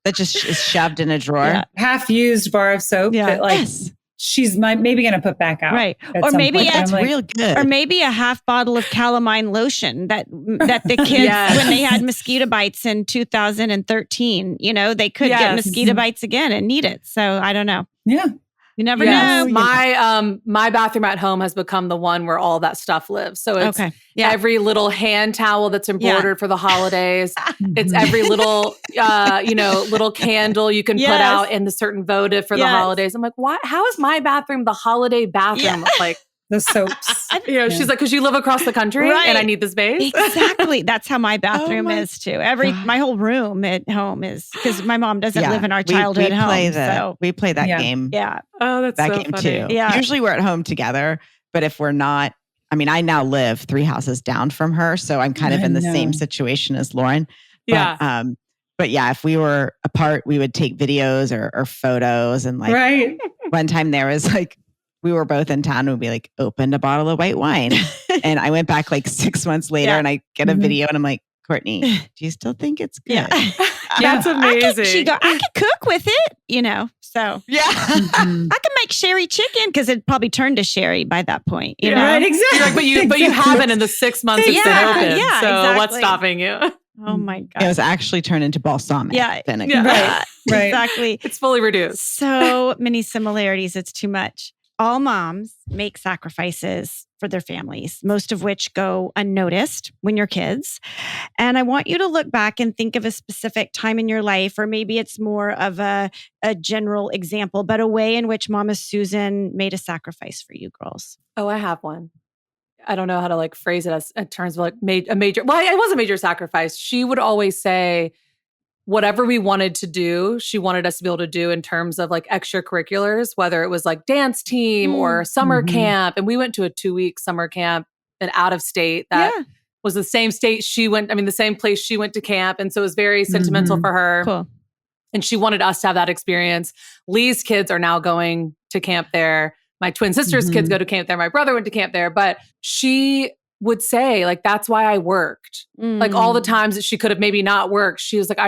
that just is shoved in a drawer. Half used bar of soap that she's maybe going to put back out. Right. Or maybe it's real good. Or maybe a half bottle of calamine lotion that the kids, when they had mosquito bites in 2013, they could get mosquito bites again and need it. So I don't know. Yeah. You never know. My bathroom at home has become the one where all that stuff lives. So it's every little hand towel that's embroidered for the holidays. It's every little, little candle you can put out in the certain votive for the holidays. I'm like, what? How is my bathroom the holiday bathroom? Like the soaps. She's like, because you live across the country and I need the space. Exactly. That's how my bathroom is too. My whole room at home is, because my mom doesn't live in our childhood home. We play that game. Yeah. Oh, that's that so game funny. too. Yeah. Usually we're at home together, but if we're not, I now live 3 houses down from her, so I'm kind of in the same situation as Lauren. But, but if we were apart, we would take videos or photos, and one time there was we were both in town and we'd be like, opened a bottle of white wine. And I went back 6 months later and I get a video and I'm like, Courtney, do you still think it's good? Yeah. That's amazing. I could cook with it, so. Yeah. I could make sherry chicken because it probably turned to sherry by that point, you know? Right, exactly. But you haven't in the 6 months it's been open. Yeah, so exactly. what's stopping you? Oh my God. It was actually turned into balsamic vinegar. Right. Exactly. It's fully reduced. So many similarities. It's too much. All moms make sacrifices for their families, most of which go unnoticed when you're kids. And I want you to look back and think of a specific time in your life, or maybe it's more of a general example, but a way in which Momma Susan made a sacrifice for you girls. Oh, I have one. I don't know how to phrase it as in terms of a major. Well, it was a major sacrifice. She would always say, whatever we wanted to do, she wanted us to be able to do in terms of extracurriculars, whether it was dance team or summer camp. And we went to a 2-week summer camp and out of state that was the same state she went. The same place she went to camp. And so it was very sentimental for her. Cool. And she wanted us to have that experience. Leigh's kids are now going to camp there. My twin sister's kids go to camp there. My brother went to camp there. But she would say, that's why I worked. All the times that she could have maybe not worked, she was like,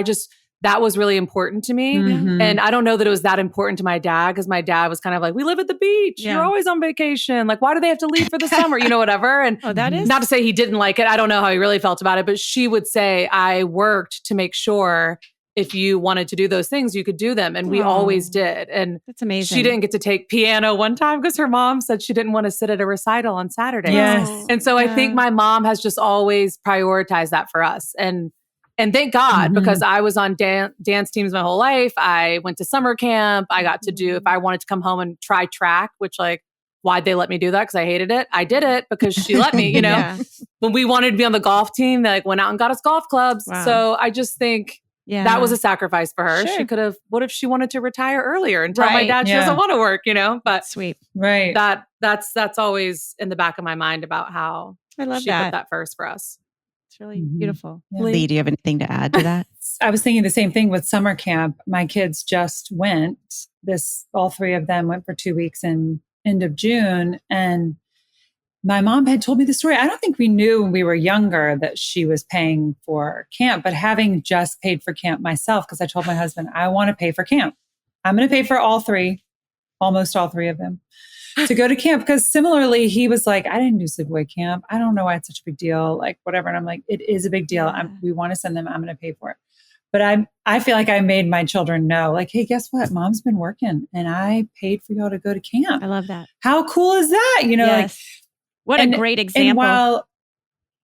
that was really important to me. And I don't know that it was that important to my dad, because my dad was kind of we live at the beach. You're always on vacation. Why do they have to leave for the summer? Whatever. And that is not to say he didn't like it. I don't know how he really felt about it, but she would say, I worked to make sure if you wanted to do those things, you could do them. And we always did. And that's amazing. She didn't get to take piano one time because her mom said she didn't want to sit at a recital on Saturdays. Yes. And so I think my mom has just always prioritized that for us. And thank God, because I was on dance teams my whole life. I went to summer camp. I got to do, if I wanted to come home and try track, which why'd they let me do that? Because I hated it. I did it because she let me, When we wanted to be on the golf team, they went out and got us golf clubs. Wow. So I just think that was a sacrifice for her. Sure. She could have, what if she waned to retire earlier and tell my dad she doesn't want to work, But sweet. Right. That's always in the back of my mind about how I love she put that first for us. It's really beautiful. Yeah. Leigh, do you have anything to add to that? I was thinking the same thing with summer camp. My kids just went. All 3 of them went for 2 weeks in end of June. And my mom had told me the story. I don't think we knew when we were younger that she was paying for camp, but having just paid for camp myself, because I told my husband, I want to pay for camp. I'm going to pay for almost all 3 of them to go to camp. Because similarly, he was like, I didn't do sleepaway camp. I don't know why it's such a big deal, whatever. And I'm like, it is a big deal. We want to send them. I'm going to pay for it. But I feel like I made my children know, hey, guess what? Mom's been working and I paid for y'all to go to camp. I love that. How cool is that? Yes. What a great example.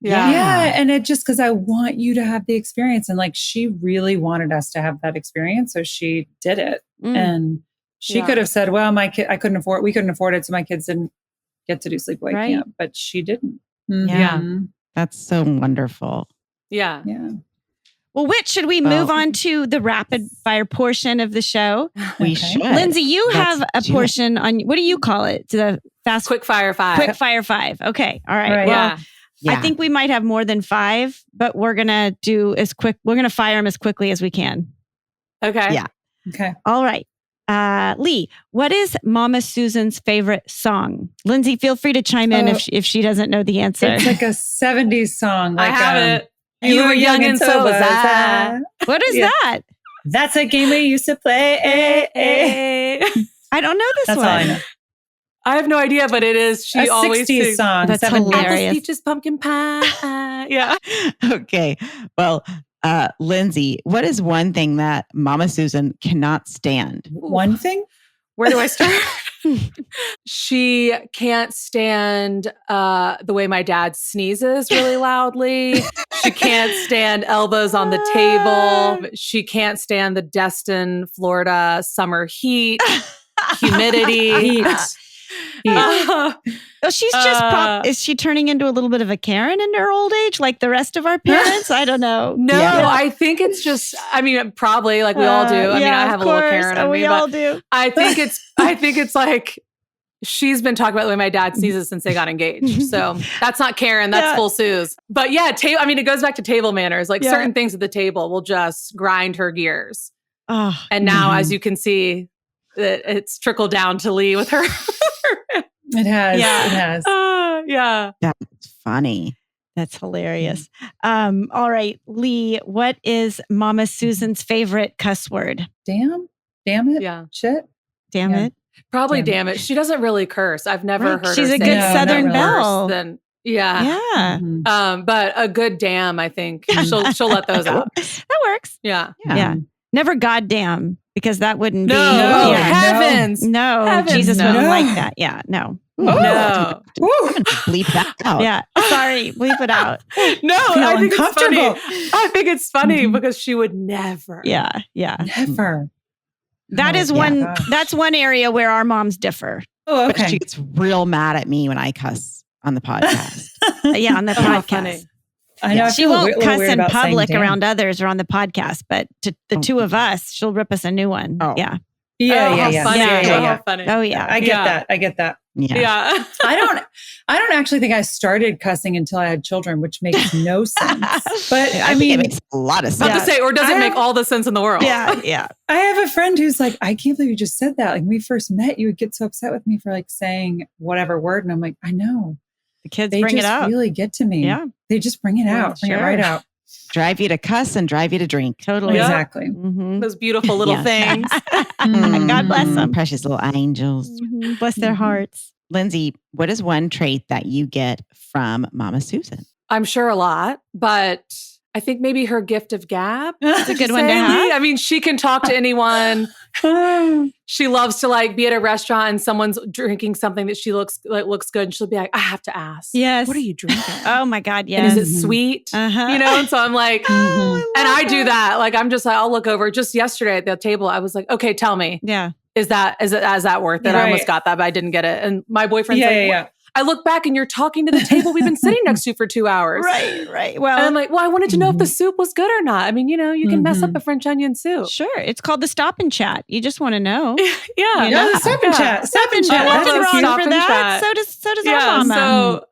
And and it just, because I want you to have the experience. And she really wanted us to have that experience. So she did it. And She could have said, well, we couldn't afford it. So my kids didn't get to do sleepaway camp, but she didn't. Mm-hmm. Yeah. That's so wonderful. Yeah. Yeah. Well, Whit, should we move on to the rapid fire portion of the show? We should. Lindsay, you have a portion on, what do you call it? The fast quick fire 5. Quick fire 5. Okay. All right. Well, I think we might have more than 5, but we're going to we're going to fire them as quickly as we can. Okay. Yeah. Okay. All right. Leigh, what is Momma Susan's favorite song? Lindsay, feel free to chime in if she doesn't know the answer. It's like a 70s song. Like, I have it. You were young and so was I. What is that? That's a game we used to play. I don't know this That's one. all I know. I have no idea, but it is. She always 60s sings. song. That's 70s. hilarious. Apples, peaches, pumpkin pie. Yeah. Okay. Well, Lindsay, what is one thing that Momma Susan cannot stand? One thing? Where do I start? She can't stand the way my dad sneezes really loudly. She can't stand elbows on the table. She can't stand the Destin, Florida summer heat, humidity. She's just is she turning into a little bit of a Karen in her old age, like the rest of our parents? I don't know. No, I think it's just, probably like we all do. I have a little Karen on me. We all do. I think it's like she's been talking about the way my dad sneezes since they got engaged. So that's not Karen, that's full Suze. But it goes back to table manners. Like certain things at the table will just grind her gears. Oh, and now, as you can see, it's trickled down to Leigh with her. It has. Yeah. It has. Yeah. That's funny. That's hilarious. All right, Leigh, what is Momma Susan's favorite cuss word? Damn it. Yeah. Shit. Damn it. Probably damn it. She doesn't really curse. I've never heard She's her a say good Southern belle. Yeah. Mm-hmm. But a good damn, I think she'll let those out. That works. Yeah. Never goddamn, because that wouldn't be. Heavens. No, Jesus wouldn't like that. Yeah, no. No. Bleep that out. Yeah. Sorry. Bleep it out. No, I think it's funny. I think it's funny because she would never. Yeah. Never. That is one. That's one area where our moms differ. Oh, okay. But she gets real mad at me when I cuss on the podcast. On the podcast. I know. She won't cuss in public around others or on the podcast, but to the two of us, she'll rip us a new one. Oh. Yeah. Yeah. Funny. Oh yeah. I get that. Yeah. I don't actually think I started cussing until I had children, which makes no sense. But I mean, it makes a lot of sense. Not to say, or does it make all the sense in the world? Yeah. I have a friend who's like, I can't believe you just said that. Like when we first met, you would get so upset with me for like saying whatever word. And I'm like, I know. The kids bring it out. They just really get to me. Yeah. They just bring it out. Bring it right out. Drive you to cuss and drive you to drink. Totally. Yeah. Exactly. Mm-hmm. Those beautiful little things. God bless them. Precious little angels. Mm-hmm. Bless their hearts. Lindsay, what is one trait that you get from Momma Susan? I'm sure a lot, but I think maybe her gift of gab. That's a good one to have. I mean, she can talk to anyone. She loves to like be at a restaurant and someone's drinking something that she looks good, and she'll be like, "I have to ask, yes, what are you drinking? Oh my God, yes, and is it sweet? And so I'm like, and I do that. Like I'm just like, I'll look over. Just yesterday at the table, I was like, okay, tell me, is that worth it? Right. I almost got that, but I didn't get it. And my boyfriend's like, I look back and you're talking to the table we've been sitting next to for 2 hours. Right. Well, and I'm like, I wanted to know if the soup was good or not. I mean, you can mess up a French onion soup. Sure. It's called the stop and chat. You just want to know. Yeah. The stop and chat. Stop and chat. Nothing wrong Stop for and that. chat. So does our mama. So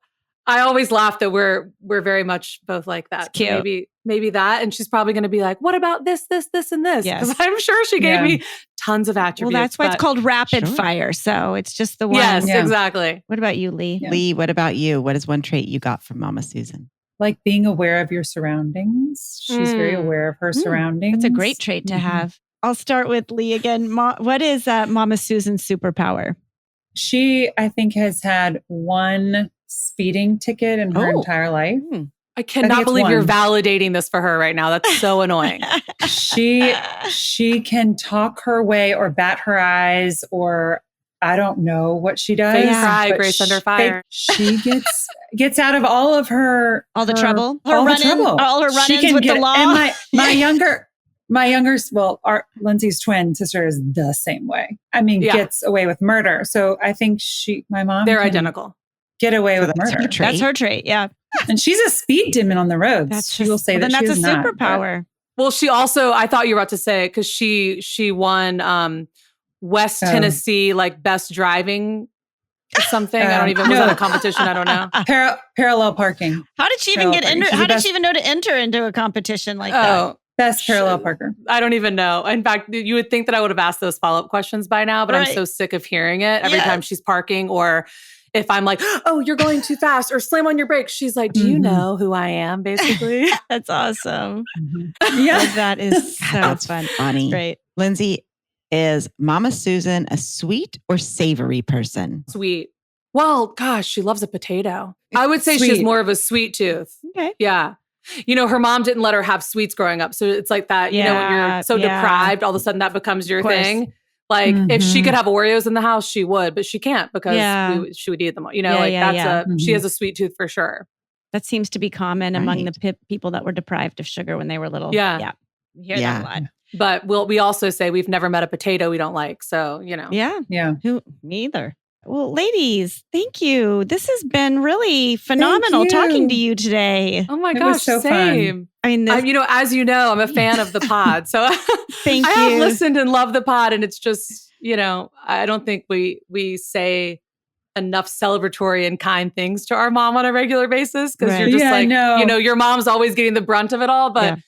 I always laugh that we're very much both like that. It's cute. So maybe that. And she's probably going to be like, what about this, and this? Yes. Because I'm sure she gave me tons of attributes. Well, that's why it's called rapid fire. So it's just the one. Yes, exactly. What about you, Leigh? Yeah. Leigh, what about you? What is one trait you got from Momma Susan? Like being aware of your surroundings. She's very aware of her surroundings. That's a great trait to have. I'll start with Leigh again. What is Momma Susan's superpower? She, I think, has had one speeding ticket in her entire life. I cannot believe you're validating this for her right now. That's so annoying. She can talk her way or bat her eyes, or I don't know what she does. Cry, Grace under fire. She gets out of all of her trouble. All her run-ins with the law. And my Lindsay's twin sister is the same way. I mean, gets away with murder. So I think my mom, they're identical. Get away with murder. That's her trait. Yeah. And she's a speed demon on the roads. She will say that that's she's a superpower. But, well, she also, I thought you were about to say, because she won West Tennessee, like best driving or something. I don't even, was that a competition? I don't know. Parallel parking. How did she even get into, how did she even know to enter into a competition like that? Best parallel parker. I don't even know. In fact, you would think that I would have asked those follow-up questions by now, but I'm so sick of hearing it every time she's parking, or if I'm like, oh, you're going too fast, or slam on your brakes. She's like, do you know who I am, basically? That's awesome. Yeah. That is so That's fun. funny. Great. Lindsay, is Momma Susan a sweet or savory person? Sweet. Well, gosh, she loves a potato. I would say she's more of a sweet tooth. Okay. Yeah. You know, her mom didn't let her have sweets growing up. So it's like that, you know, when you're so deprived, all of a sudden that becomes your thing. Like if she could have Oreos in the house, she would, but she can't because she would eat them. You know, she has a sweet tooth for sure. That seems to be common among the people that were deprived of sugar when they were little. Yeah. We hear that a lot. But we also say we've never met a potato we don't like. So, you know. Yeah. Me either. Well, ladies, thank you. This has been really phenomenal talking to you today. Oh my gosh, so same. Fun. I mean, as you know, I'm a fan of the pod. So thank you. I have listened and love the pod. And it's just, you know, I don't think we say enough celebratory and kind things to our mom on a regular basis. Because you're just you know, your mom's always getting the brunt of it all. But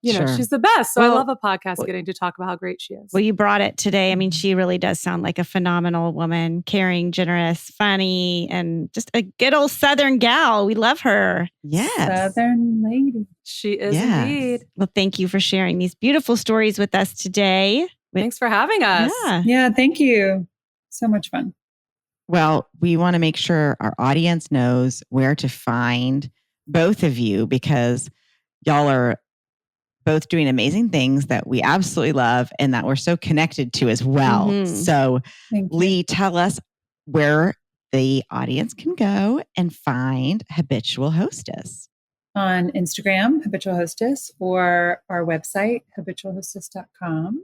you know, she's the best. So I love a podcast getting to talk about how great she is. Well, you brought it today. I mean, she really does sound like a phenomenal woman, caring, generous, funny, and just a good old Southern gal. We love her. Yes. Southern lady. She is indeed. Well, thank you for sharing these beautiful stories with us today. Thanks for having us. Yeah, thank you. So much fun. Well, we want to make sure our audience knows where to find both of you, because y'all are both doing amazing things that we absolutely love and that we're so connected to as well. So Leigh, tell us where the audience can go and find Habitual Hostess. On Instagram, Habitual Hostess, or our website, habitualhostess.com.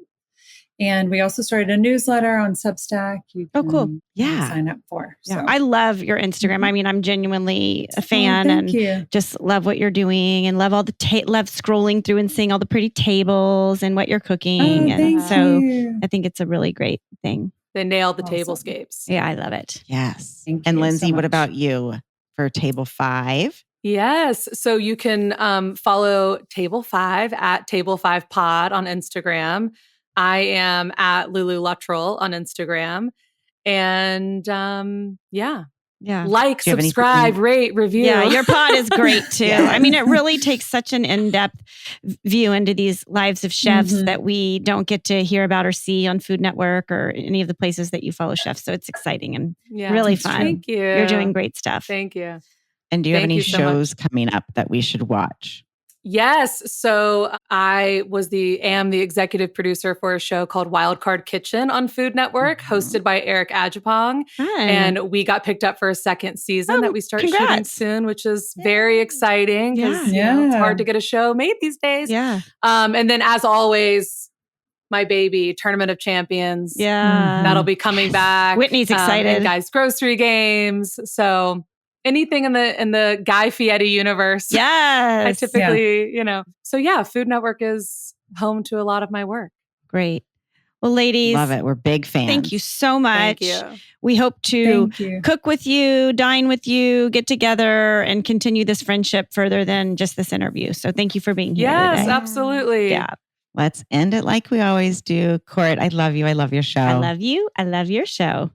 And we also started a newsletter on Substack. You can cool. sign up for. Yeah. I love your Instagram. I mean, I'm genuinely a fan and just love what you're doing and love all the love scrolling through and seeing all the pretty tables and what you're cooking. And so I think it's a really great thing. They nailed the tablescapes. Yeah, I love it. Yes. Thank and you Lindsay, so what much. about you for Table 5? Yes. So you can follow Table 5 at Table 5 Pod on Instagram. I am at Lindsay Luttrell on Instagram. And like, subscribe, rate, review. Yeah, your pod is great too. I mean, it really takes such an in-depth view into these lives of chefs that we don't get to hear about or see on Food Network or any of the places that you follow chefs. So it's exciting and really fun. Thank you. You're doing great stuff. Thank you. And do you have any shows coming up that we should watch? Yes. So I am the executive producer for a show called Wildcard Kitchen on Food Network, hosted by Eric Ajapong. And we got picked up for a second season that we start shooting soon, which is very exciting because it's hard to get a show made these days. Yeah. And then as always, my baby, Tournament of Champions. Yeah. That'll be coming back. Whitney's excited. And Guys Grocery Games. So anything in the Guy Fieri universe. Yes. I typically, So Food Network is home to a lot of my work. Great. Well, ladies. Love it. We're big fans. Thank you so much. Thank you. We hope to cook with you, dine with you, get together, and continue this friendship further than just this interview. So thank you for being here today. Yes, absolutely. Yeah. Let's end it like we always do. Court, I love you. I love your show. I love you. I love your show.